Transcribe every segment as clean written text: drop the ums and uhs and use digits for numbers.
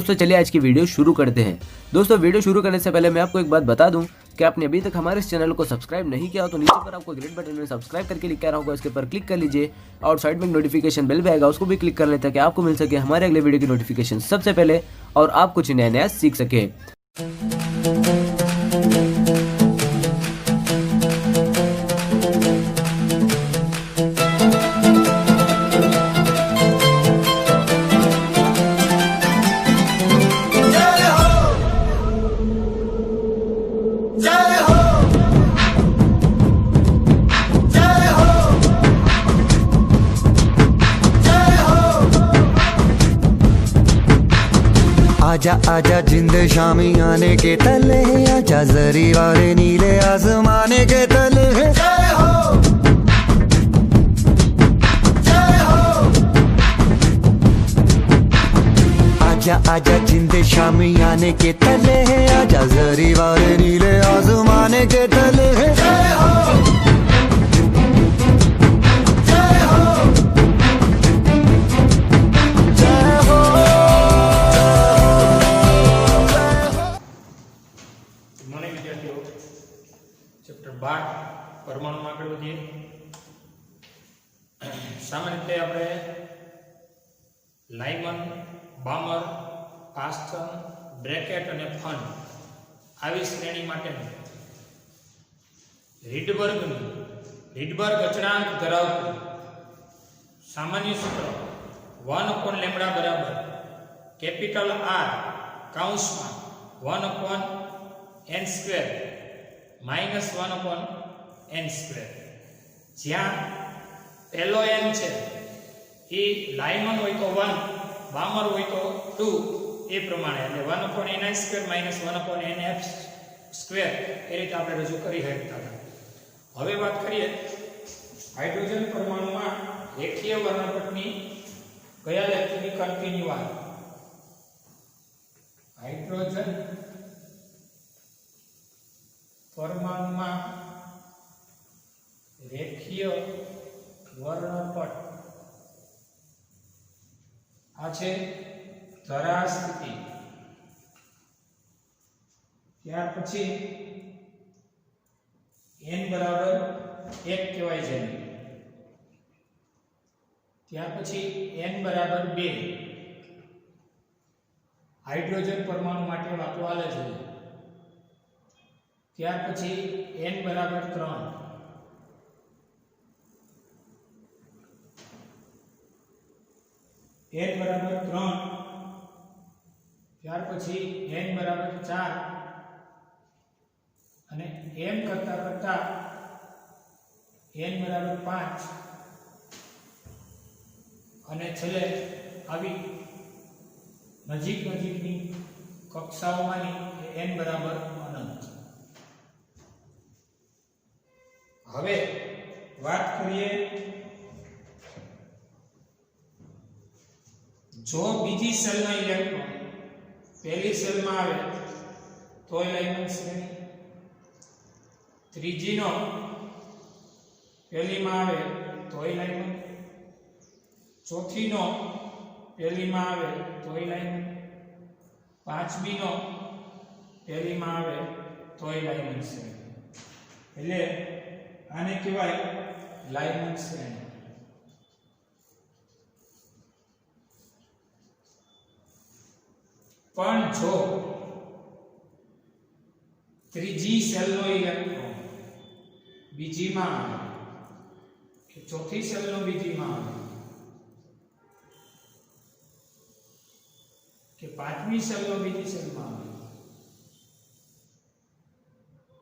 दोस्तों चलिए आज की वीडियो शुरू करते हैं। दोस्तों वीडियो शुरू करने से पहले मैं आपको एक बात बता दूं कि आपने अभी तक हमारे इस चैनल को सब्सक्राइब नहीं किया हो तो नीचे पर आपको ग्रेट बटन में सब्सक्राइब करके लिखा रहा होगा, इसके ऊपर क्लिक कर लीजिए और साइड में नोटिफिकेशन बेल भी आएगा, उसको भी क्लिक कर लेते हैं कि आपको मिल सके हमारे अगले वीडियो की नोटिफिकेशन सबसे पहले और आप कुछ नया नया सीख सके। आजा आजा जिंद शामी आने के तले, आजा जरी वाले नीले आसमाने के तले। जय हो जय हो। आजा आजा जिंद शामी आने के तले, आजा जरी वाले नीले आसमाने के तले। जय हो चैप्टर 12 परमाणु में आगे बढ़ीए। सामान्य रीते आपणे लाइमन, बामर, पास्टन, ब्रेकेट और फन आवी श्रेणी माटे रीडबर्ग अचळांक धरावतुं सामान्य सूत्र 1/λ बराबर कैपिटल R काउंसमां 1/n² -1/n²। ज्यां पहलो n छे ए लाइमन होय तो 1, बामर होय तो 2 ए प्रमाणे એટલે 1/ni² -1/nf² એ રીતે આપણે રજૂ કરી શકતા હતા। હવે વાત કરીએ હાઇડ્રોજન પરમાણુમાં રેખીય વર્ણપટની કયા લેખની કન્ટિન્યુ આવે। હાઇડ્રોજન परमाणु में रेखीय वर्णपट आ छे धरा स्थिति। त्यार पछी n बराबर 1 कहेवाय छे। त्यार पछी n बराबर 2 हाइड्रोजन परमाणु माटे वातो आले छे। त्यार पछी n बराबर 3 n बराबर 3 त्यार पछी n बराबर 4 અને m કરતા કરતા n बराबर 5 અને છેલ્લે આવી નજીક નજીકની કક્ષાઓમાંની n बराबर અનંત। હવે વાત કરીએ જો બીજી સેલનો ઇલેક્ટ્રોન પહેલી સેલમાં આવે તો લાઇમન શ્રેણી, ત્રીજી નો પહેલીમાં આવે તો લાઇમન, ચોથી નો પહેલીમાં આવે તો લાઇમન, પાંચમી નો પહેલીમાં આવે તો લાઇમન શ્રેણી। એટલે આને કહેવાય લાઇમન શ્રેણી। પણ જો ત્રીજી સેલનો ઇલેક્ટ્રોન બીજીમાં આવે કે ચોથી સેલનો બીજીમાં આવે કે પાંચમી સેલનો બીજી સેલમાં આવે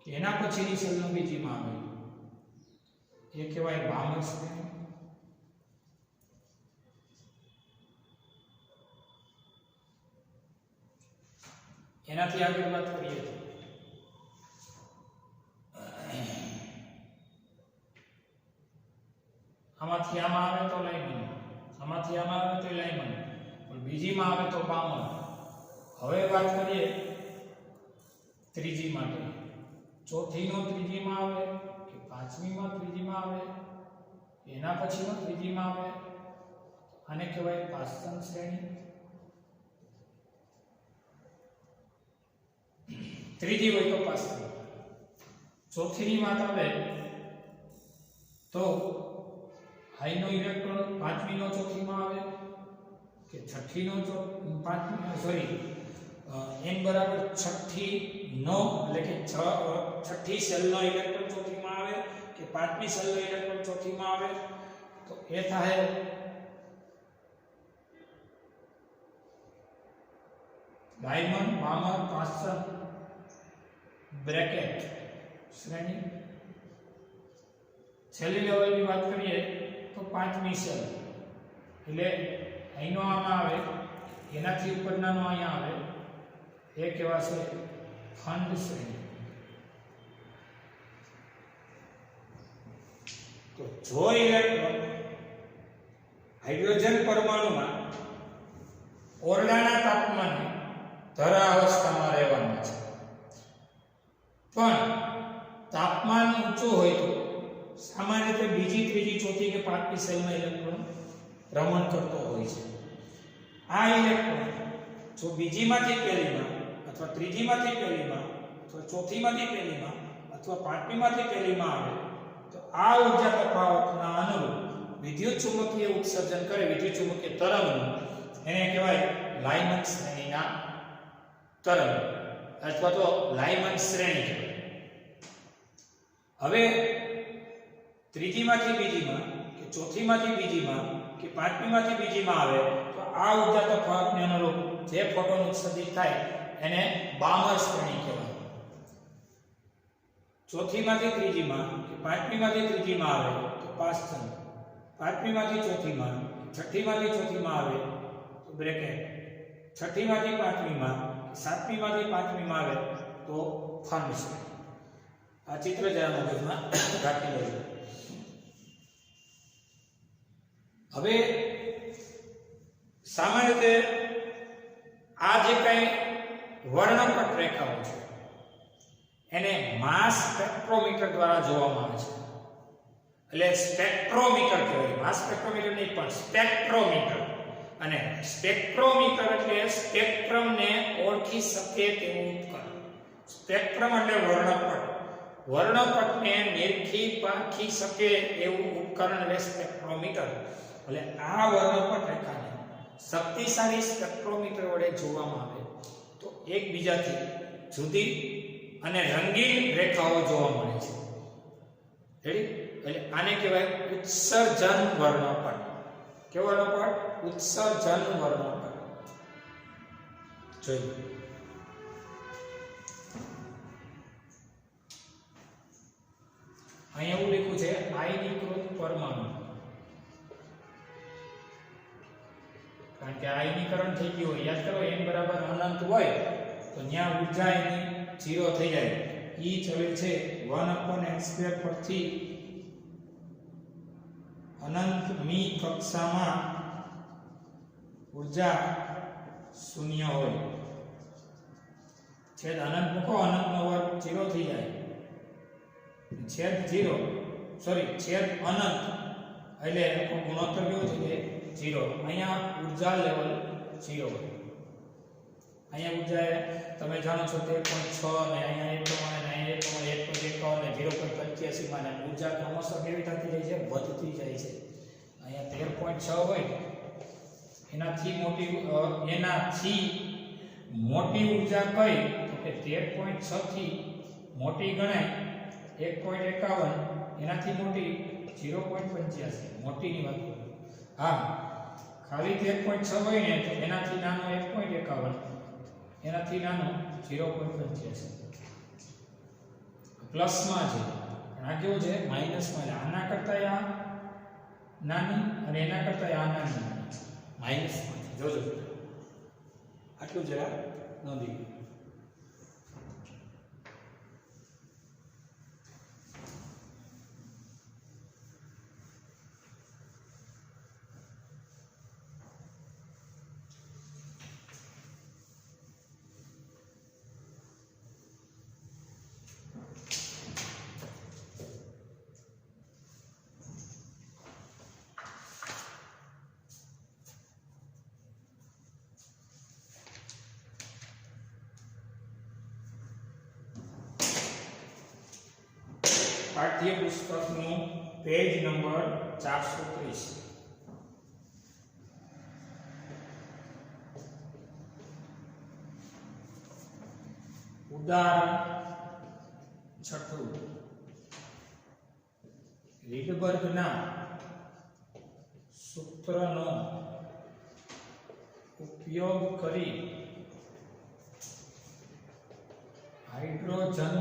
કે એના પછીની સેલનો બીજીમાં આવે ये कहेवाय बामर श्रेणी। एनाथी आगे बात करिए आमाथी आमा आवे तो लाइमन, आमाथी आमा आवे तो लाइमन, पण बीजीमां आवे तो बामर। हवे बात करिए त्रीजी माटे, चौथी नो त्रीजीमां आवे के पांचमी में त्रीजीमां आवे एना पछीनो त्रीजीमां आवे आने कहेवाय पास्टन श्रेणी। ત્રીજી હોય તો પાસ થઈ. ચોથીની વાત આવે તો હાઈનો ઇલેક્ટ્રોન પાંચમીનો ચોથીમાં આવે કે છઠ્ઠીનો પાંચમી સોરી n બરાબર છઠ્ઠી નો એટલે કે છઠ્ઠી સેલનો ઇલેક્ટ્રોન ચોથીમાં આવે કે પાંચમી સેલનો ઇલેક્ટ્રોન ચોથીમાં આવે તો એ થાય ડાયમંડ પામર પાસન બ્રેકેટ શ્રેણી. છેલ્લી લેવલની વાત કરીએ તો પાંચમી સેલ એટલે અહીંનો આમાં આવે એનાથી ઉપરનાનો અહીંયા આવે એ કહેવાશે ખંડ શ્રેણી. તો જો ઇલેક્ટ્રોન હાઇડ્રોજન પરમાણુમાં ઓરડાના તાપમાને ધરા અવસ્થામાં રહેવાનું છે પણ તાપમાન ઊંચું હોય તો સામાન્ય રીતે બીજી ત્રીજી ચોથી કે પાંચમી સેલમાં ઇલેક્ટ્રોન ભ્રમણ કરતો હોય છે. આ ઇલેક્ટ્રોન જો બીજીમાંથી પહેલીમાં અથવા ત્રીજીમાંથી પહેલીમાં અથવા ચોથીમાંથી પહેલીમાં અથવા પાંચમીમાંથી પહેલીમાં આવે તો આ ઊર્જા તફાવતના અનુરૂપ વિદ્યુત ચુંબકીય ઉત્સર્જન કરે વિદ્યુત ચુંબકીય તરંગનું એને કહેવાય લાઇમન શ્રેણીના તરંગ અથવા તો લાઇમન શ્રેણી કહેવાય. હવે ત્રીજીમાંથી બીજીમાં કે ચોથીમાંથી બીજીમાં કે પાંચમીમાંથી બીજીમાં આવે તો આ ઊર્જા તફાવતને અનુરૂપ જે ફોટોન ઉત્સર્જિત થાય એને બામર શ્રેણી કહેવાય. ચોથીમાંથી ત્રીજીમાં કે પાંચમીમાંથી ત્રીજીમાં આવે તો પાસ્તન, પાંચમીમાંથી ચોથીમાં છઠ્ઠીમાંથી ચોથીમાં આવે તો બ્રેકેટ, છઠ્ઠીમાંથી પાંચમીમાં સાતમીમાંથી પાંચમીમાં આવે તો ખંડ શ્રેણી. આ ચિત્ર જરા મગજમાં રાખી લેજો. હવે સામાન્ય રીતે આ જે કઈ વર્ણપટ રેખાઓ છે એને માસ સ્પેક્ટ્રોમીટર દ્વારા જોવામાં આવે છે. એટલે સ્પેક્ટ્રોમીટર કહેવાય, માસ સ્પેક્ટ્રોમીટર નહીં પણ સ્પેક્ટ્રોમીટર. અને સ્પેક્ટ્રોમીટર એટલે સ્પેક્ટ્રમને ઓળખી શકે તેવું ઉપકરણ. સ્પેક્ટ્રમ એટલે વર્ણપટ, વર્ણપટને નિરખી પારખી શકે એવું ઉપકરણ એટલે સ્પેક્ટ્રોમીટર. એટલે આ વર્ણપટ રેખાને શક્તિશાળી સ્પેક્ટ્રોમીટર વડે જોવામાં આવે તો એકબીજાથી જુદી અને રંગીન રેખાઓ જોવા મળે છે. રેડી? એટલે આને કહેવાય ઉત્સર્જન વર્ણપટ. કેવો વર્ણપટ? ઉત્સર્જન વર્ણપટ. જોઈએ અહીંયા એવું લખ્યું છે આયનીકૃત પરમાણુ. કારણ કે આયનીકરણ થઈ ગયું હોય, યાદ કરો n બરાબર અનંત હોય તો ત્યાં ઊર્જા એની 0 થઈ જાય. E ચલે છે 1/x² પરથી અનંતમી કક્ષામાં ઊર્જા શૂન્ય હોય. છેદ અનંત મૂકો, અનંતનો વર્ગ 0 થઈ જાય. છેદ 0 સોરી છેદ અનંત એટલે ગુણોત્તર કેવો છે કે 0. અહીંયા ઊર્જા લેવલ 0 હોય. અહીંયા ઊર્જા તમે જાણો છો 13.6 ને અહીંયા 1 પ્રમાણે અહીંયા 1.51 ને 0.85 માં ઊર્જા ક્રમશઃ કેવી થતી જાય છે? વધતી જાય છે. અહીંયા 13.6 હોય એનાથી મોટી ઊર્જા કઈ તો કે 13.6 થી મોટી ગણાય 1.51, એનાથી મોટી 0.85. મોટીની વાત કરું. હા, ખાલી 13.6 હોય ને તો એનાથી નાનો 1.51, એનાથી નાનો 0.85. પ્લસમાં છે પણ આ કેવું છે? માઇનસમાં. આના કરતા આ નાની અને એના કરતા આ નાની, માઇનસમાં. જોજો આટલું જરા નોંધી. પાઠ્યપુસ્તકનું પેજ નંબર 430. ઉદાહરણ 6. રીડબર્ગના સૂત્રનો ઉપયોગ કરી હાઇડ્રોજન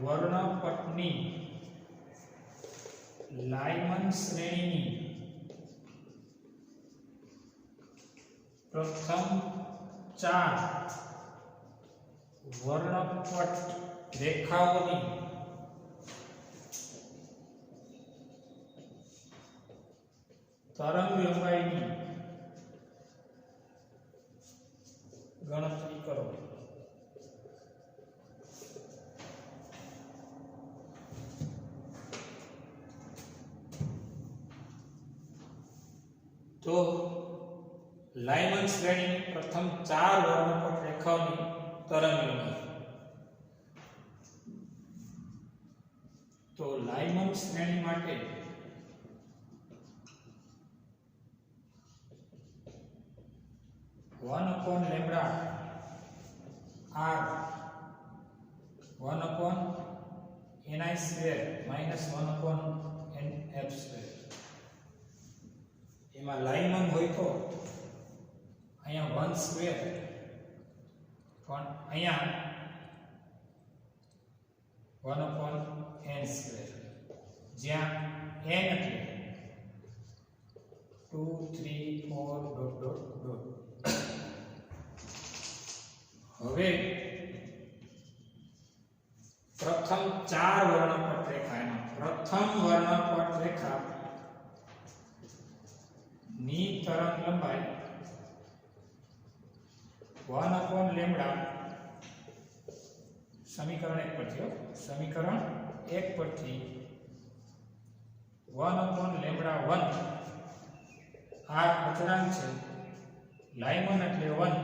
વર્ણપટની લાયમન શ્રેણીની પ્રથમ 4 વર્ણપટ રેખાઓની તરંગ લંબાઈની ગણતરી કરો. તો લાયમન શ્રેણીની પ્રથમ 4 વર્ણપટ રેખાઓની તરંગ લંબાઈ. તો લાયમન શ્રેણી માટે one upon lambda R one upon ni square minus one upon nf square. एमा लाइनमन होय तो अहींया 1 स्क्वेर पण अहींया 1 अपॉन n स्क्वेर ज्या n એટલે 2 3 4 डॉट डॉट डॉट. હવે પ્રથમ 4 વર્ણપટ રેખા એમાં પ્રથમ વર્ણપટ રેખા ની તરંગ લંબાઈ 1 अपॉन લેમ્ડા સમીકરણ 1 પરથી સમીકરણ 1 પરથી 1 अपॉन લેમ્ડા 1 આ અચળાંક છે. લાયમન એટલે 1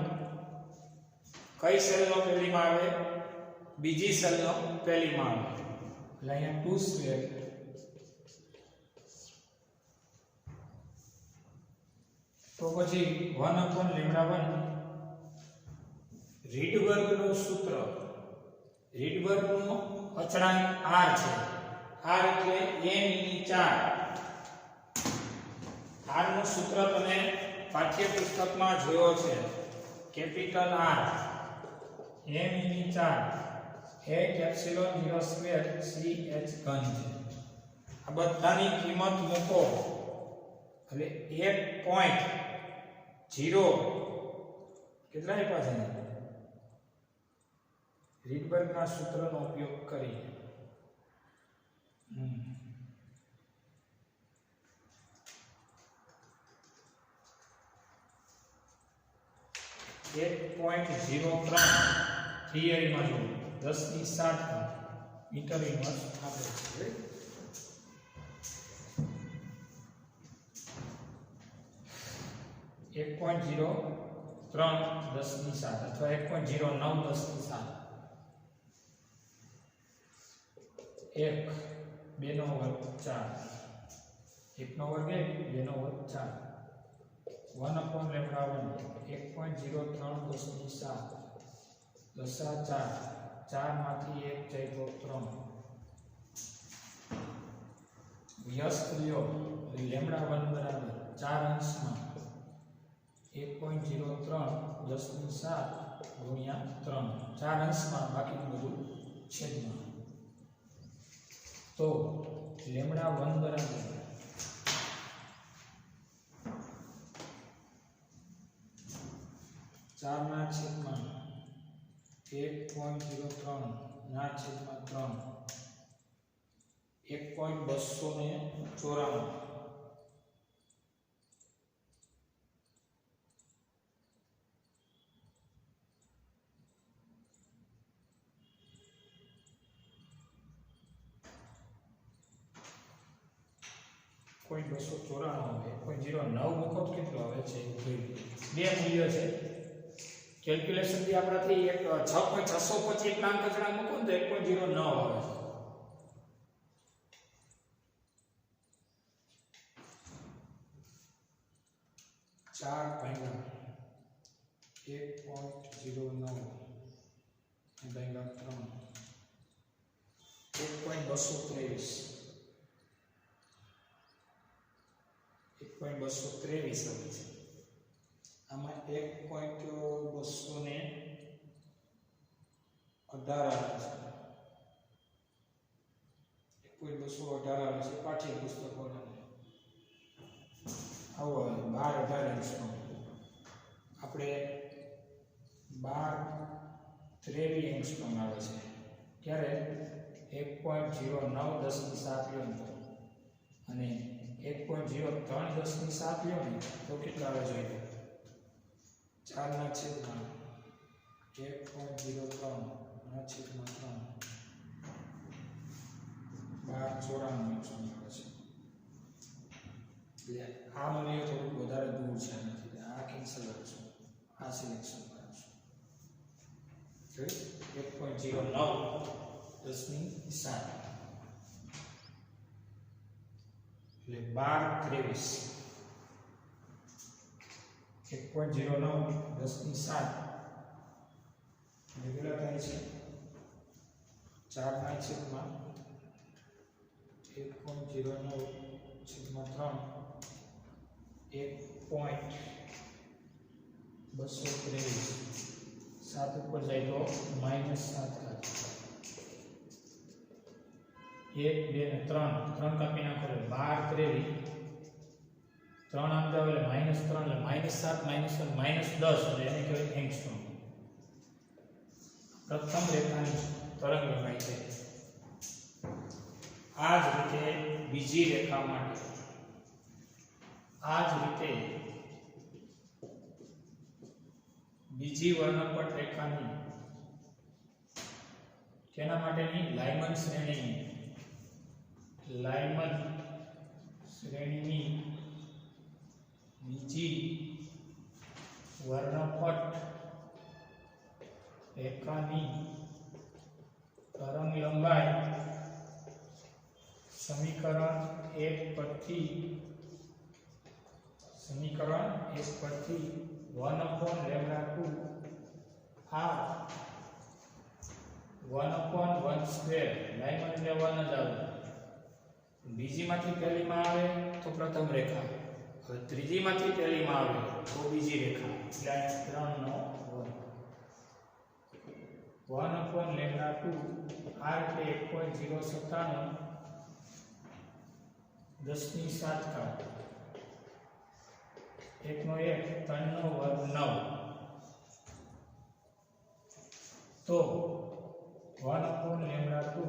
કઈ સેલનો પહેલીમાં આવે? બીજી સેલનો પહેલીમાં આવે એટલે અહીંયા 2 સ્ક્વેર તો પછી 1 अपॉन લેમ્ડા 1 રીડબર્ગનું સૂત્ર. રીડબર્ગનો અચળાંક r છે. r એટલે n/4. r નું સૂત્ર તમે પાઠ્યપુસ્તકમાં જોયો છે. Capital R m/4 8 epsilon 0 square ch ઘન છે. આ બધાની કિંમત મૂકો એટલે 1.0 કેટલા આપ્યા છે? રીડબર્ગના સૂત્રનો ઉપયોગ કરી 1.03 થિયરીમાં જો 10⁷ મીટર ઇન્વર્સ આપે છે. 1.03 10⁷ અથવા 1.09 10⁷ 1 2 નો વર્ગ 4 1 નો વર્ગ 1 2 નો વર્ગ 4 1 अपॉन लेम्डा 1 1.03 10⁷ 4 માંથી 1 જાય તો 3 વ્યસ્ત લ્યો લેમ્ડા 1 બરાબર 4 અંશમાં 1.03 10⁷ ગુણ્યા 3 4 અંશમાં બાકીનું બધું છેદમાં. તો લેમ્ડા 1 બરાબર 4 ના છેદમાં 1.03 ના છેદમાં 3 1.294 1.09 મૂકો તો કેટલો આવે છે? બે મૂલ્ય છે. કેલ્ક્યુલેશન થી આપણાથી 6.625 ના અંક મૂકો તો 1.09 આવે છે. 4 ભાગ્યા 1.09 ભાગ્યા 3 1.223 આવે છે આમાં 1.218 આવે છે 1.218 આવે છે પાઠ્યપુસ્તકોના આવો 12-18 એંગસ્ટ્રોમ આપણે 12-23 એંગસ્ટ્રોમ આવે છે ત્યારે 1.09 10 ની 7 લો અને 1.03 10 ની 7 લો ને તો કેટલા આવે જોઈએ 4 ના છેદમાં 1.03 ના છેદમાં 3 12 એંગસ્ટ્રોમ આવે છે એટલે આ મૂલ્ય થોડું વધારે દૂર છે આનાથી આ કેન્સલ કરશું આ સિલેક્શન કરશું તો 1.09 10 ની 7 એટલે 12-23 1.09 10 ની 7 એટલે કેટલા થાય છે 4 ના છેદમાં 1.09 છેદમાં 3 1.223 7 ઉપર જાય તો -7 1 2 ને 3 કાપી નાખો એટલે 12-23 3 આમ જાવ એટલે -3 એટલે -7 -1 -10 એટલે એને કહેવાય એંગસ્ટ્રોમ પ્રથમ રેખાની તરંગ લંબાઈ છે આ જ રીતે બીજી રેખા માટે આ જ રીતે બીજી વર્ણપટ રેખાની તેના માટેની લાઇમન શ્રેણીની બીજી વર્ણપટ રેખાની તરંગ લંબાઈ સમીકરણ 1 પરથી 1/2 r 1/1² લાઇમન એટલે 1 જ આવે બીજીમાંથી પહેલીમાં આવે તો પ્રથમ રેખા હવે ત્રીજીમાંથી પહેલીમાં આવે તો બીજી રેખા એટલે 3 નો વર્ગ 1/2 r એટલે 1.097 10 ની 7 ઘાત 1 નો 1 3 નો વર્ગ 9 તો 1/2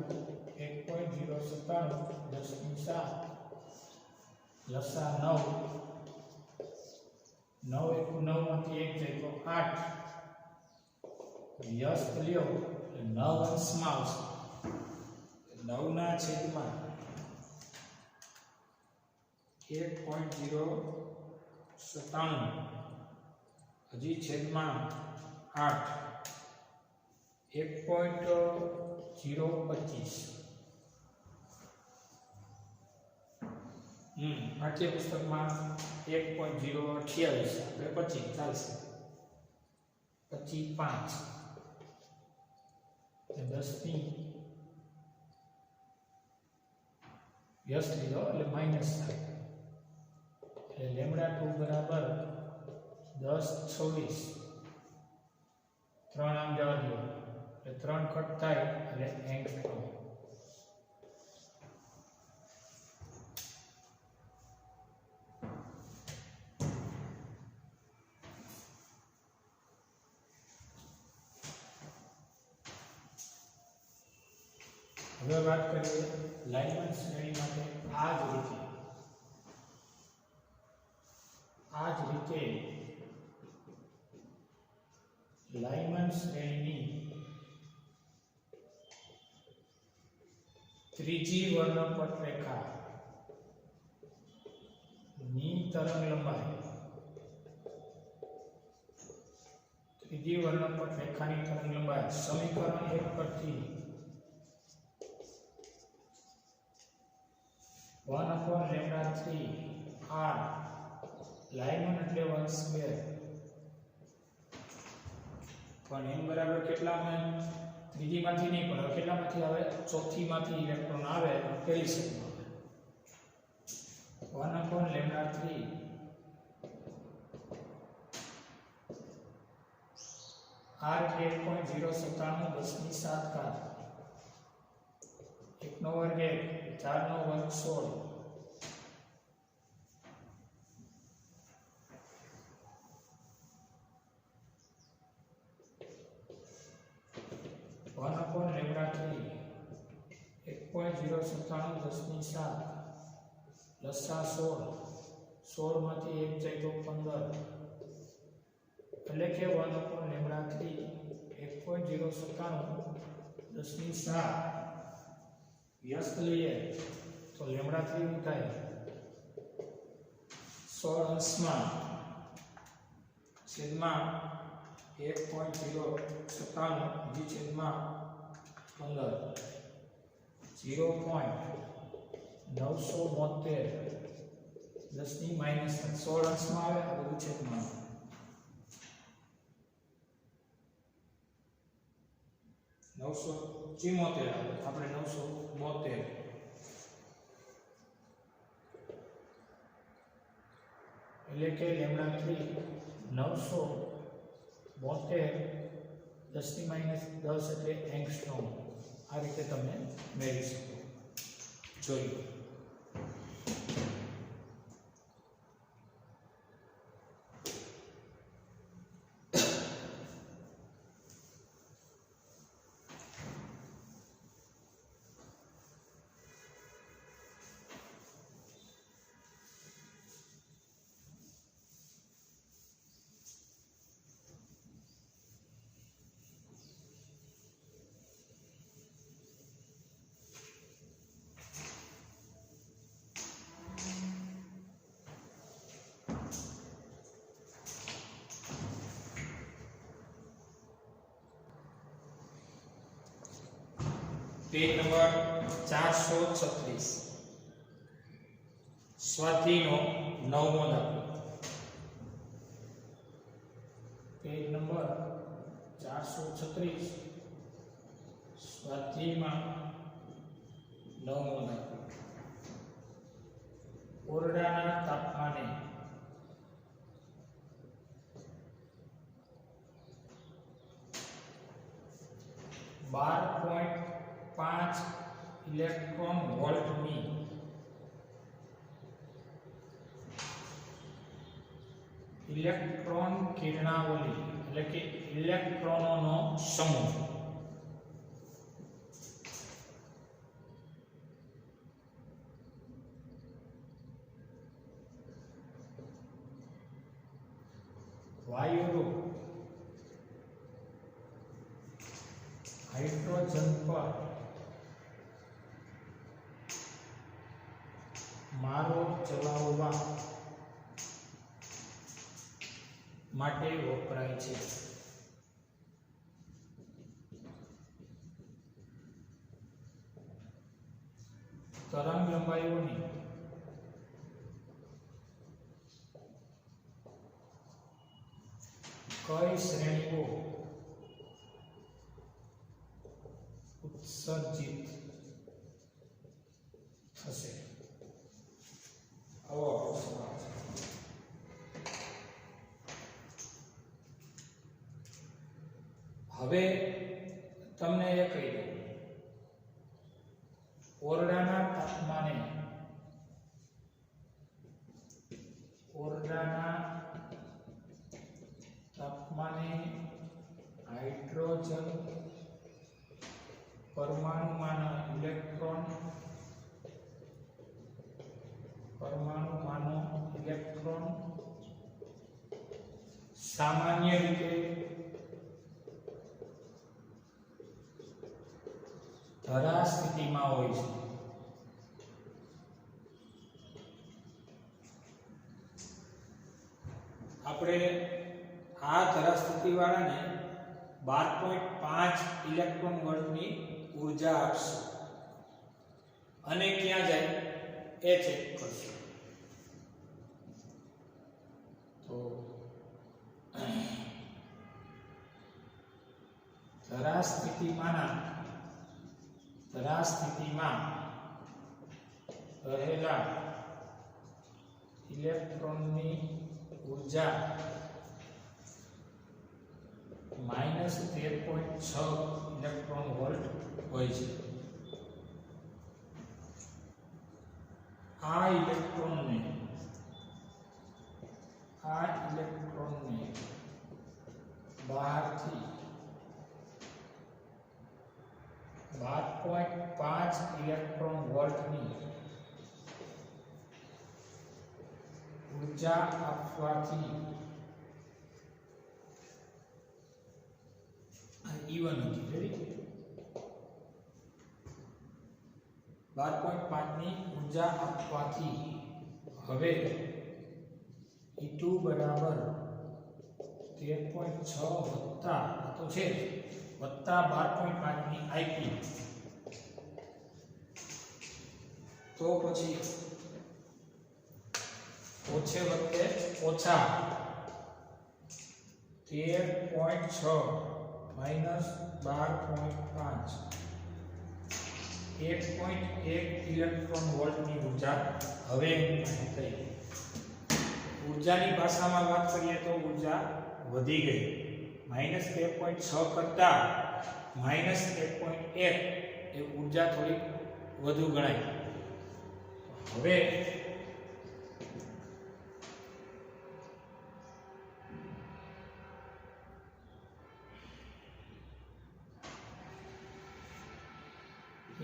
1.097 10 ની 7 લસા 9 9 1 9 માંથી 1 જાય તો 8 વ્યસ્ત લ્યો એટલે 9 અંશમાં આવશે 9 ના છેદમાં 1.097 હજી છેદમાં 8 1.025 પાઠ્યપુસ્તકમાં 1.028 આપણે 25 ચાલશે 25 5 10 ની વ્યસ્ત લીધો એટલે માઇનસ થાય એટલે લેમ્બડા 2 બરાબર 10-26 3 આમ જવા દો એટલે 3 કટ થાય એટલે એંગસ્ટ્રોમ હવે વાત કરીએ લાઇમન શ્રેણી માટે આ જ રીતે લાઇમન શ્રેણીની ત્રીજી વર્ણપટ રેખા ની તરંગ લંબાઈ ત્રીજી વર્ણપટ રેખાની તરંગ લંબાઈ સમીકરણ 1 પરથી 1/3 r લાઇમન એટલે 1/2 પણ n બરાબર કેટલામાં ત્રીજી માંથી નહીં પણ કેટલામાંથી આવે ચોથી માંથી ઇલેક્ટ્રોન આવે પહેલી સેટમાં 1/λ3 r 1.097 10⁻⁷ ઘાત 1 નો વર્ગ 1 4 નો વર્ગ 16 1/λ3 1.097 10⁻⁷ લસા 16 16 માંથી 1 જાય તો 15 એટલે કે 1/λ3 1.097 10⁻⁷ વ્યસ્ત લઈએ તો λ3 થાય 16 અંશમાં છેદમાં 1.097 બીજી છેદમાં 15 0.972 10⁻⁻16 અંશમાં આવે આ બધું છેદમાં 974 આવે આપણે 972 એટલે કે λ3 972 10⁻10 એટલે એંગસ્ટ્રોમ આ રીતે તમે મેળવી શકો જોઈએ पेज नंबर 436 स्वाध्यायનો 9મો દાખલો पेज नंबर 436 स्वाध्यायમાં 9મો દાખલો ઓરડાના તાપમાને 12.5 इलेक्ट्रॉन वोल्ट ની ઇલેક્ટ્રોન કિરણાવલી એટલે કે ઇલેક્ટ્રોનોનો સમૂહ વાયુરૂપ हाइड्रोजन पर मारो चलाववा માટે વપરાય છે તરંગ લંબાઈઓની કઈ શ્રેણીઓ उत्सर्जित થશે આવો સવાલ છે હવે તમને એ કહી દઉં ઓરડાના તાપમાને હાઇડ્રોજન પરમાણુમાંનો ઇલેક્ટ્રોન સામાન્ય રીતે ધરા સ્થિતિમાં હોય છે આપણે આ ધરા સ્થિતિ વાળાને 12.5 ઇલેક્ટ્રોન વોલ્ટની ऊर्जा આપશે અને ક્યાં જાય એ ચેક કરશું આ સ્થિતિમાં રહેલા ઇલેક્ટ્રોનની ઊર્જા -13.6 ઇલેક્ટ્રોન વોલ્ટ હોય છે. આ ઇલેક્ટ્રોનને બહારથી 12.5 ઇલેક્ટ્રોન વોલ્ટની ઊર્જા આપવાથી E1 હતી રેડી 12.5 ની ઊર્જા આપવાથી હવે E2 બરાબર 13.6 વત્તા તો છે વત્તા 12.5 ની IP તો પછી ઓછે વત્તે ઓછા 13.6 માઈનસ 12.5 1.1 ઇલેક્ટ્રોન વોલ્ટની ઊર્જા હવે થઈ. ઊર્જાની ભાષામાં વાત કરીએ તો ઊર્જા વધી ગઈ. -13.6 કરતા -1.1 એ ઊર્જા થોડી વધુ ગણાય. હવે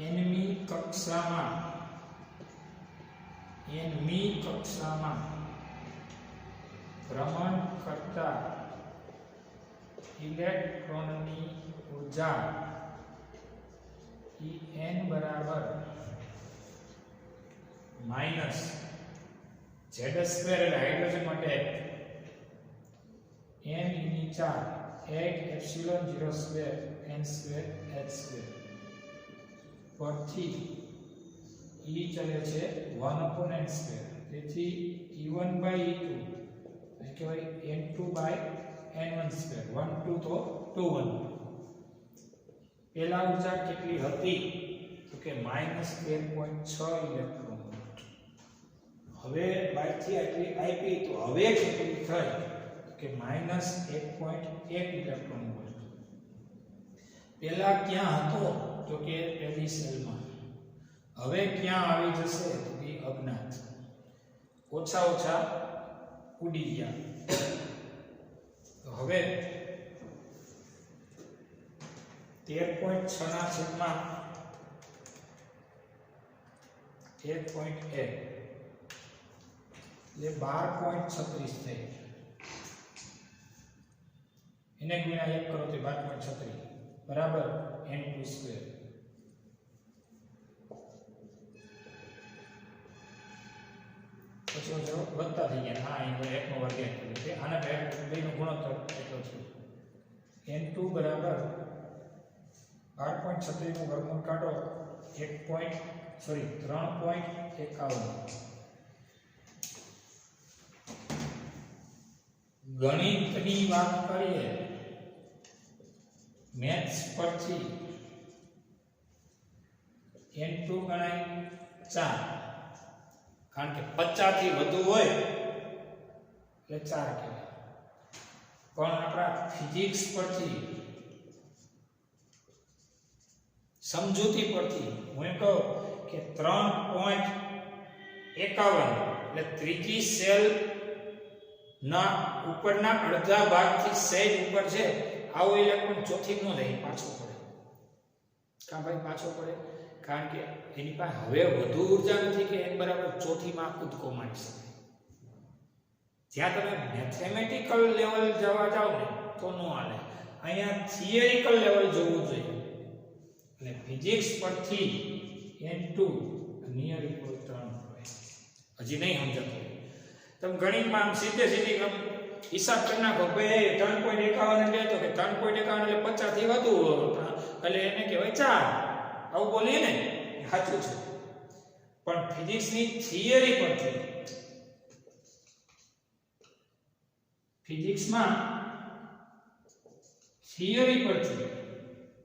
એનમી કક્ષામાં ભ્રમણ કરતા ઇલેક્ટ્રોનની ઊર્જા En બરાબર માઈનસ z² એટલે હાઇડ્રોજન માટે n⁴ 8 ε02 n²h² પરથી E ચલે છે 1/n². તેથી E1/E2 એ કહેવાય n2/n1². 1 2 તો 2 1. પેલા ઊર્જા કેટલી હતી તો કે -13.6 ઇલેક્ટ્રોન વોલ્ટ. હવે બહારથી આટલી આપી તો હવે કેટલી થઈ કે -1.1 ઇલેક્ટ્રોન વોલ્ટ. પેલા ક્યાં હતો તો કે પહેલી સેલમાં. હવે ક્યાં આવી જશે તો કે અજ્ઞાત. ઓછા ઉડી ગયા. તો હવે 13.6 ના છેદમાં 1.1 એટલે 12.36 થઈ. એને ગુણ્યા 1 કરો તો 12.36 બરાબર n2². પછી જો વધતા થઈ ગયા. હા અહીં 1 નો વર્ગ એટલે આના બે નો ગુણોત્તર એટલો છે. n2 બરાબર 12.36 નો વર્ગમૂળ કાઢો 3.51. ગણિતની વાત કરીએ મેથ્સ પરથી n2 ગણાય 4 કારણ કે 50 થી વધુ હોય એટલે 4 કહેવાય. પણ આપણા ફિઝિક્સ પરથી સમજૂતી પરથી હું એમ કહું કે 3.51 એટલે ત્રીજી સેલ ના ઉપરના અડધા ભાગથી સહેજ ઉપર છે આવો ઇલેક્ટ્રોન ચોથી નો રહે પાછો પડે. કાં ભાઈ પાછો પડે કારણ કે એની પાસે હવે વધુ ઊર્જા નથી કે n બરાબર ચોથીમાં કૂદકો મારી શકે. જ્યાં તમે મેથેમેટિકલ લેવલ જવા જાવ ને તો નો હાલે. અહીંયા થિયરિકલ લેવલ જોવું જોઈએ. અને ફિઝિક્સ પરથી n2 નિયર ઇક્વલ 3 હજી નહીં સમજાતું. તમે ગણિતમાં સીધી હિસાબ કરી નાખો ભાઈ 3.51 લે તો કે 3.51 એટલે 50 થી વધુ એટલે એને કહેવાય 4. આવું બોલીએ ને સાચું છે. પણ ફિઝિક્સની થિયરી પરથી ફિઝિક્સમાં થિયરી પરથી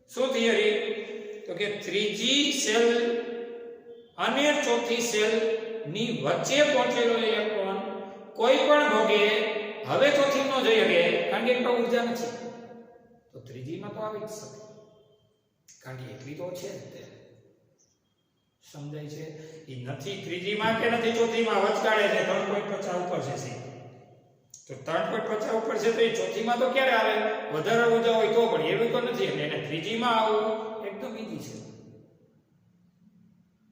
શું થિયરી તો કે ત્રીજી સેલ અને ચોથી સેલ ની વચ્ચે પહોંચેલો ઇલેક્ટ્રોન કોઈ પણ ભોગે હવે ચોથી નો જઈ શકે કારણ કે એટલો ઊર્જા નથી, તો ત્રીજીમાં તો આવી જ શકે કારણ કે એટલી તો છે જ તે. સમજાય છે? એ નથી ત્રીજીમાં કે નથી ચોથીમાં, વચગાડે છે 3.50 ઉપર છે સી. તો 3.50 ઉપર છે તો એ ચોથીમાં તો ક્યારે આવે? વધારે ઊર્જા હોય તો, પણ એવું તો નથી એટલે એને ત્રીજીમાં આવવું એકદમ ઈઝી છે.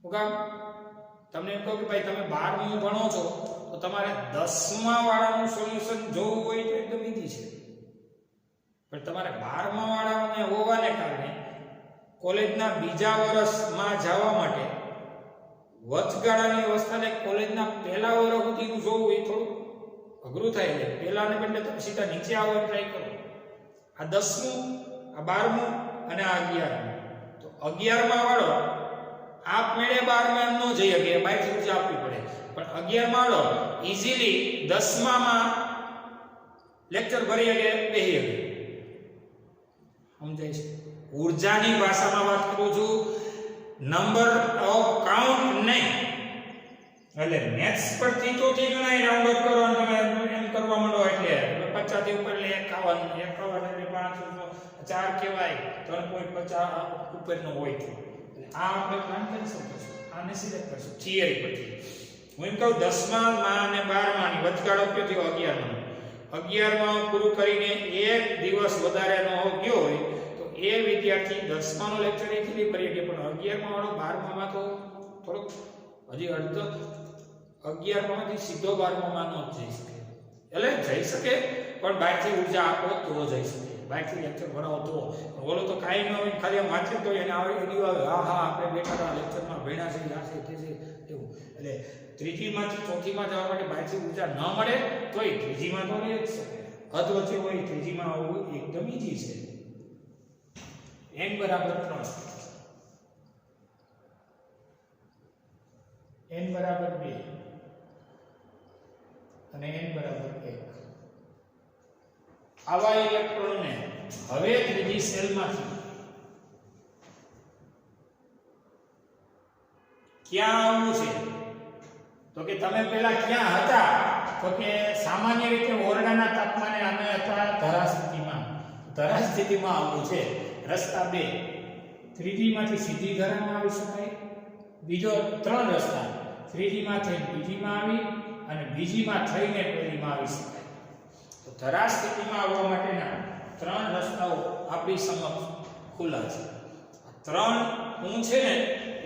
ઓકે, તમને એમ કહું કે ભાઈ તમે 12મું ભણો છો તો તમારે 10મા વાળાનું સોલ્યુશન જોવું હોય તો એકદમ ઈઝી છે, પણ તમારે 12મા વાળાને હોવાને કારણે કોલેજના બીજા વર્ષમાં જવા માટે વચગાળાની અવસ્થાને કોલેજના પહેલા વર્ષ સુધીનું જોવું એ થોડું અઘરું થાય છે. પહેલાને બદલે તમે સીધા નીચે આવવાનું ટ્રાય કરો. આ 10મું, આ 12મું અને આ 11મું. તો 11મા વાળો આપમેળે 12માં ન જઈ શકે, બહારથી ઊર્જા આપવી પડે, પણ 11મા વાળો ઈઝીલી 10મામાં લેક્ચર ભરી શકે, બેહી શકે. સમજાય છે? ઊર્જાની ભાષામાં વાત કરું છું, નંબર ઓફ કાઉન્ટ નહીં. એટલે મેથ્સ પરથી તો જે ગણાય રાઉન્ડ અપ કરો અને તમે એમ કરવા માંડો એટલે 50 થી ઉપર એટલે 51 એટલે 5 4 કહેવાય, 3.50 ઉપરનો હોય તો આ આપણે પ્લાન કરી શકીશું. આને સિલેક્ટ કરશું થિયરી પરથી. હું એમ કહું 10મા અને 12મા ની વચગાળો કયો થયો? 11મા. 11મા પૂરું કરીને એક દિવસ વધારે નો ગયો હોય તો એ વિદ્યાર્થી 10માનો લેક્ચર એકલી ભરી શકે, પણ 11મા વાળો 12મામાં તો થોડોક હજી અડધો 11મામાંથી સીધો 12મામાં ન જઈ શકે. એટલે જઈ શકે પણ બહારથી ઊર્જા આપો તો જઈ શકે, બહારથી લેક્ચર ભરાવો તો. બોલો તો કાંઈ ન હોય, ખાલી આમ વાંચે તો એને આવે એની આવે, હા હા આપણે બેઠા લેક્ચરમાં ભણ્યા છે, આ છે તે છે એવું. એટલે ત્રીજીમાંથી ચોથીમાં જવા માટે બહારથી ઊર્જા ન મળે તોય ત્રીજીમાં તો રહી જ શકે. હદ વચ્ચે હોય ત્રીજીમાં આવવું એકદમ ઈઝી છે. n બરાબર 3, n બરાબર 2 અને n બરાબર 1. આવા ઇલેક્ટ્રોનને હવે ત્રીજી સેલમાંથી ક્યાં આવવું છે? તો કે તમે પહેલા ક્યાં હતા? તો કે સામાન્ય રીતે ઓરડાના તાપમાને અમે હતા ધરાસ્થિતિમાં. ધરાસ્થિતિમાં આવવું છે. રસ્તા 2. ત્રીજીમાંથી સીધી ધરામાં આવી શકાય. બીજો 3 રસ્તા, ત્રીજીમાં થઈને બીજીમાં આવી અને બીજીમાં થઈને પહેલીમાં આવી શકાય. તો ધરા સ્થિતિમાં આવવા માટેના 3 રસ્તાઓ આપણી સમક્ષ ખુલ્લા છે. આ 3 હું છે ને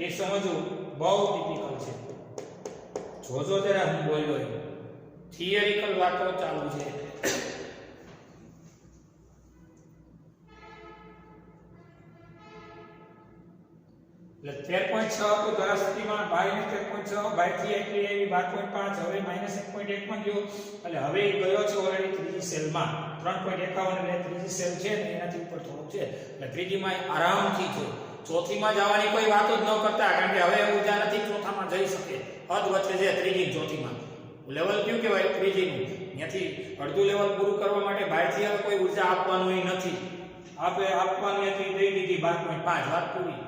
એ સમજવું બહુ ડિફિકલ્ટ છે. જોજો જરા હું બોલ્યો, થિયરિકલ વાતો ચાલુ છે. એટલે 13.6 તો ધરાસ્થિતિમાં, 13.6 બાયથી એટલી એવી 12.5, હવે -1.1 માં ગયો. એટલે હવે એ ગયો છે ઓલરેડી ત્રીજી સેલમાં. 3.51 એટલે ત્રીજી સેલ છે ને એનાથી ઉપર થોડું છે, એટલે ત્રીજીમાં આરામથી છે. ચોથીમાં જવાની કોઈ વાત જ ન કરતા, કારણ કે હવે ઊર્જા નથી, ચોથામાં જઈ શકે. હદ વચ્ચે છે ત્રીજી ચોથીમાં. લેવલ કયું કહેવાય? ત્રીજીનું. ત્યાંથી અડધું લેવલ પૂરું કરવા માટે બહારથી હવે કોઈ ઊર્જા આપવાનું નથી. આપણે આપવાની હતી દઈ દીધી 12.5, વાત પૂરી.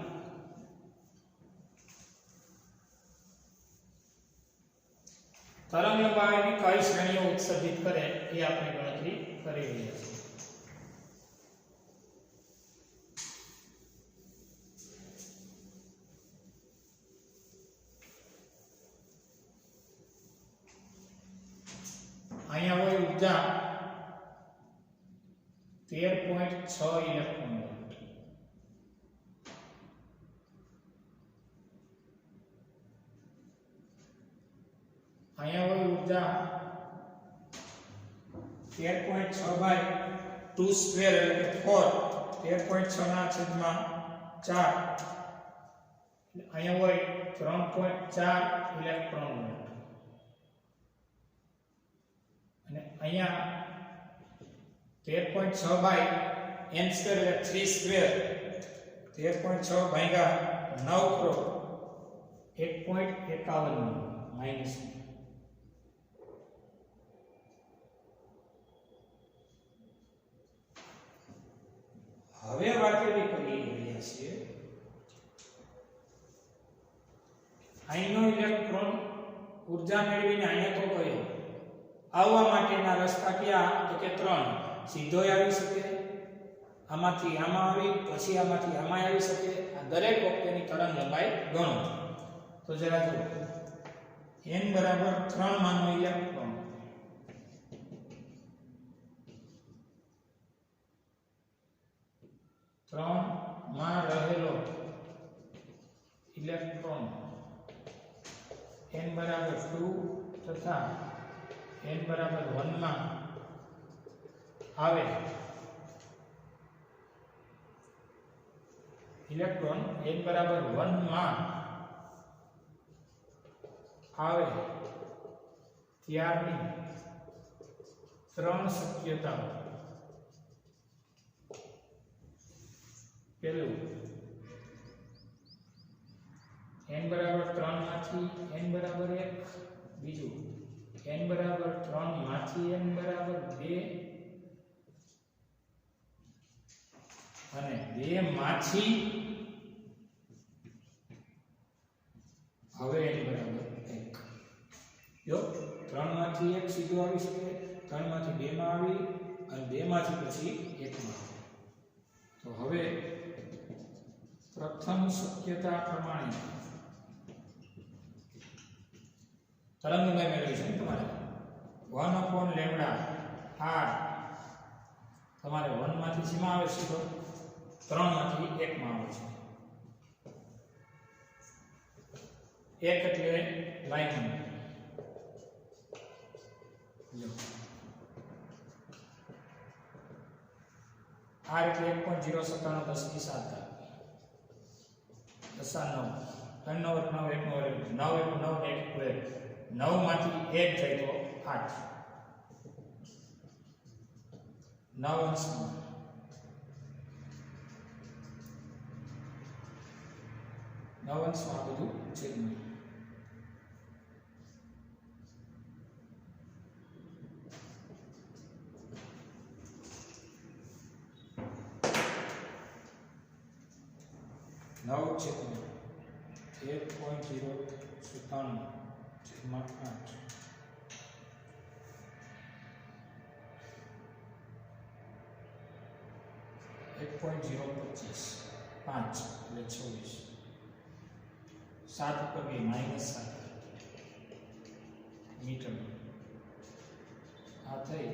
તરંગ લંબાઈની કઈ શ્રેણીઓ ઉત્સર્જિત કરે એ આપણે ગણતરી કરી રહ્યા છીએ. અહીંયા હોય ઊર્જા 13.6 ઇલેક્ટ્રોન વોલ્ટ. અહીંયા હોય ઊર્જા 13.6 બાય 2 સ્ક્વેર એટલે કે 4, 13.6 ના છેદમાં 4. અહીંયા હોય 3.4 ઇલેક્ટ્રોન વોલ્ટ. અને અહીંયા 13.6 બાય n સ્ક્વેર એટલે 3 સ્ક્વેર, 13.6 ભાગ્યા 9 કરો 1.51 માઈનસ. હવે વાત એવી કરી રહ્યા છીએ અહીંનો ઇલેક્ટ્રોન ઉર્જા મેળવીને અહીંયા તો ગયો. આવવા માટેના રસ્તા ક્યાં? તો કે 3. સીધો આવી શકે, આમાંથી આમાં આવી, પછી આમાંથી આમાં આવી શકે. આ દરેક વખતેની તરંગ લંબાઈ ગણો. તો જરા જુઓ, n બરાબર 3 માનો ઇલેક્ટ્રોન માં રહેલો ઇલેક્ટ્રોન n બરાબર 2 તથા n બરાબર 1 માં આવે. ઇલેક્ટ્રોન n બરાબર 1 માં આવે ત્યારની 3 શક્યતાઓ. પહેલું, n બરાબર 3 માંથી n બરાબર 1. બીજું, n બરાબર 3 માંથી n બરાબર 2 અને 2 માંથી હવે n બરાબર 1. જો 3 માંથી 1 સીધું આવી શકે, 3 માંથી 2 માં આવી અને 2 માંથી પછી 1 માં. તો હવે પ્રથમ શક્યતા પ્રમાણે તરંગલંબાઈ મેળવી છે તમારે 1/λ r. તમારે 1 માંથી સીમા આવે છે તો 3 માંથી 1 માં આવે છે. 1 એટલે લાઇન. r એટલે 1.097 10 ની 7 9 3 9 9 1 9 9 1 9 માંથી 1 જાય તો 8. 9 અંશમાં 9 અંશમાં આ બધું છેદમાં. નવ છેદમાં 1.097 છેદમાં 8. -0.025 5 એટલે 26. 7 ઉપર 2 -7 મીટર. આ થઈ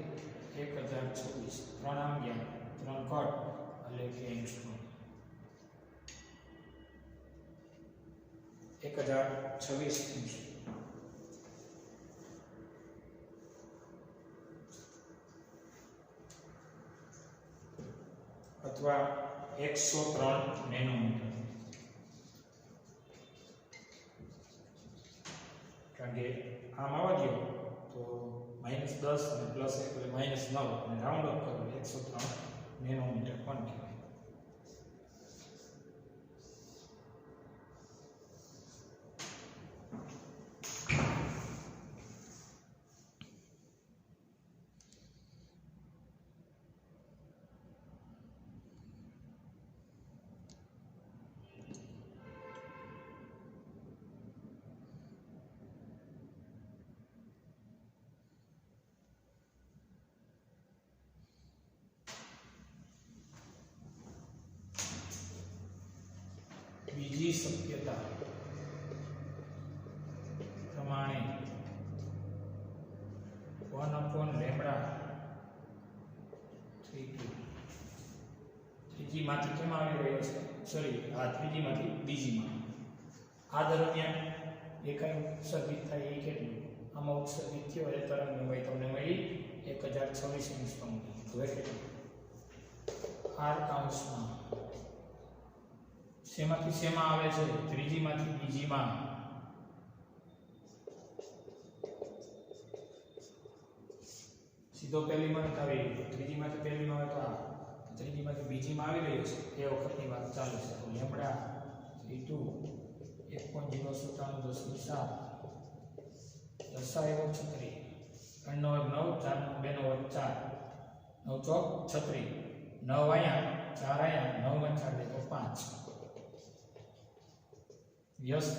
1026. 3 આમ ગયા, 3 કટ એટલે કે એંગસ્ટ્રોમ. 1026 ઇંચ. અથવા 103 નેનોમીટર. કારણ કે આમ આવવા દો તો -10 અને +1 એટલે -9 અને રાઉન્ડ અપ કરો 103 નેનોમીટર પણ કહેવાય. બીજી શક્યતા પ્રમાણે 1/λ 3 માંથી કેમ આવી રહ્યો છે? સોરી, આ 3 માંથી બીજીમાં. આ દરમિયાન એકાઈ ઉત્સર્જિત થાય એ કેટલું? આમાં ઉત્સર્જિત થયો એટલે તરંગલંબાઈ તમને મળી 1026 એંગસ્ટ્રોમ. હવે કેટલું? r કાઉન્સમાં શેમાંથી શેમાં આવે છે? 3 માંથી બીજીમાં. સીધો પહેલીમાં આવી 3 માંથી પહેલીમાં આવે તો આ 3 માંથી બીજીમાં આવી રહ્યો છે એ વખતની વાત ચાલુ છે. તો લેમ્બડા 3 1.097 10 ની 7 દશાએવો 36 3 નો વર્ગ 9 4 નો 2 નો વર્ગ 4 9 ચોક 36 9 અહીંયા 4 અહીંયા 9 માં 4 દે તો 5 વ્યસ્ત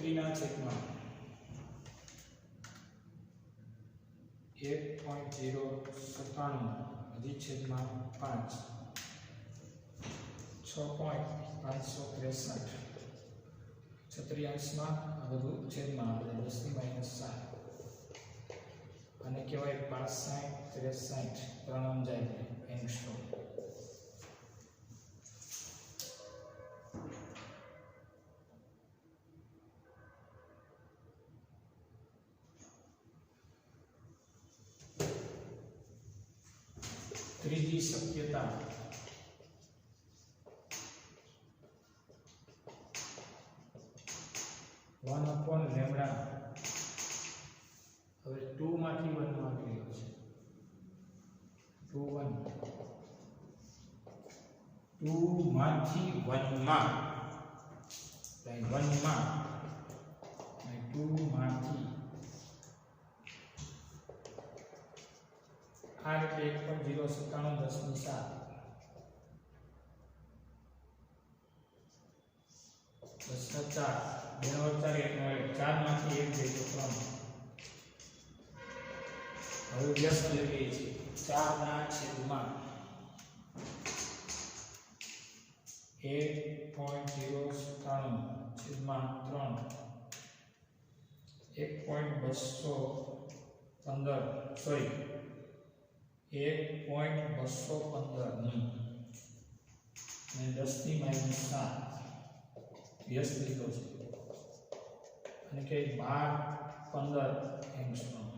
3 1.097 અધિચ્છેદમાં 5 6.563 છત્રીયાંશમાં આ બધું છેદમાં આવે 10⁻7 અને કહેવાય 65 63 ત્રણ આમ જાય એંગસ્ટ્રોમ. ત્રીજી શક્યતા વન અપોન લેમડા. હવે 2 માંથી 1 માં ગયો છે 2 માંથી 1 માં 1 માં 2 માંથી આ રીતે 1.097 10 × 4 2 × 4 4 માંથી 1 જાય તો 3. હવે વ્યસ્ત લઈએ છીએ 4 ના છેદમાં 1.097 છેદમાં 3 1.215 સોરી 1.215 ની અને 10⁻7 વ્યસ્ત લીધો છે અને કે 12-15 એંગસ્ટ્રોમ.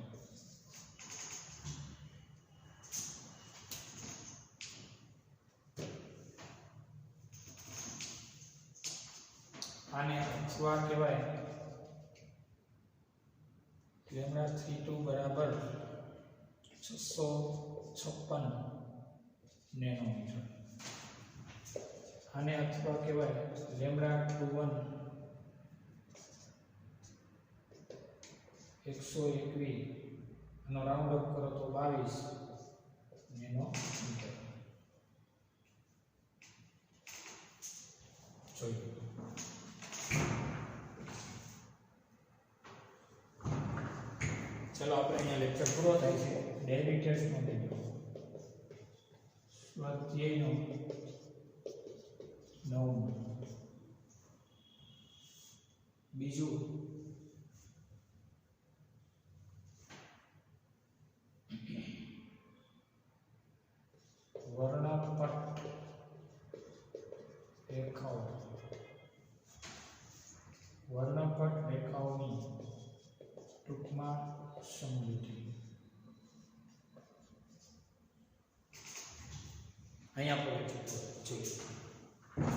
આને અથવા કહેવાય λ32 બરાબર 656 નેનોમીટર. આને અથવા કહેવાય λ21 121 નો રાઉન્ડ અપ કરો તો 22 નેનોમીટર. જોઈએ ચલો આપણે અહીંયા લેક્ચર પૂરો થાય છે. ડેલી ટેસ્ટનો વિડિયો સ્વાધ્યાયનો 9 બીજું વર્ણપટ રેખાઓ. વર્ણપટ રેખાઓની ટૂંકમાં સમજૂતી. અહીંયા આપણે જોઈએ